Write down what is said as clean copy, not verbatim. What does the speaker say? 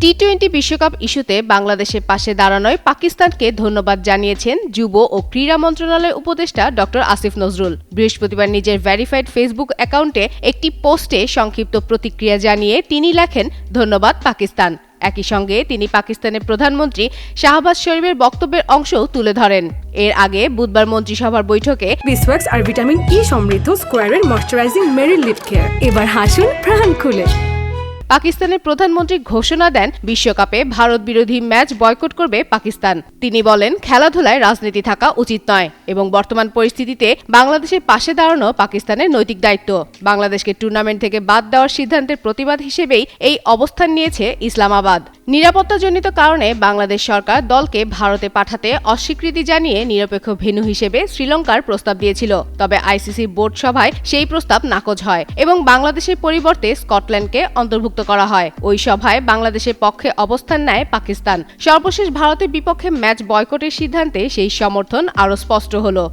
টি-20 বিশ্বকাপ ইস্যুতে বাংলাদেশের পাশে দাঁড়ানোয় পাকিস্তানকে ধন্যবাদ জানিয়েছেন যুব ও ক্রীড়া মন্ত্রণালয়ের উপদেষ্টা ড আসিফ নজরুল। বৃহস্পতিবার নিজের ভেরিফাইড ফেসবুক অ্যাকাউন্টে একটি পোস্টে সংক্ষিপ্ত প্রতিক্রিয়া জানিয়ে তিনি লেখেন, ধন্যবাদ পাকিস্তান। একই সঙ্গে তিনি পাকিস্তানের প্রধানমন্ত্রী শাহবাজ শরীফের বক্তব্যের অংশও তুলে ধরেন। এর আগে বুধবার মন্ত্রিসভার বৈঠকে বিসওয়াক্স আর ভিটামিন ই সমৃদ্ধ স্কোয়ারের ময়শ্চারাইজিং মেরি লিপ কেয়ার, এবার হাসুন প্রাণ খুলে। পাকিস্তানের প্রধানমন্ত্রী ঘোষণা দেন বিশ্বকাপে ভারত বিরোধী ম্যাচ বয়কট করবে পাকিস্তান। তিনি বলেন, খেলাধুলায় রাজনীতি থাকা উচিত নয় এবং বর্তমান পরিস্থিতিতে বাংলাদেশের পাশে দাঁড়ানো পাকিস্তানের নৈতিক দায়িত্ব। বাংলাদেশকে টুর্নামেন্ট থেকে বাদ দেওয়ার সিদ্ধান্তের প্রতিবাদ হিসেবেই এই অবস্থান নিয়েছে ইসলামাবাদ। নিরাপত্তাজনিত কারণে বাংলাদেশ সরকার দলকে ভারতে পাঠাতে অস্বীকৃতি জানিয়ে নিরপেক্ষ ভেন্যু হিসেবে শ্রীলঙ্কার প্রস্তাব দিয়েছিল। তবে আইসিসি বোর্ড সভায় সেই প্রস্তাব নাকচ হয় এবং বাংলাদেশের পরিবর্তে স্কটল্যান্ডকে অন্তর্ভুক্ত করা হয়। ওই সভায় বাংলাদেশের পক্ষে অবস্থান নেয় পাকিস্তান। সর্বশেষ ভারতের বিপক্ষে ম্যাচ বয়কটের সিদ্ধান্তে সেই সমর্থন আরও স্পষ্ট হলো।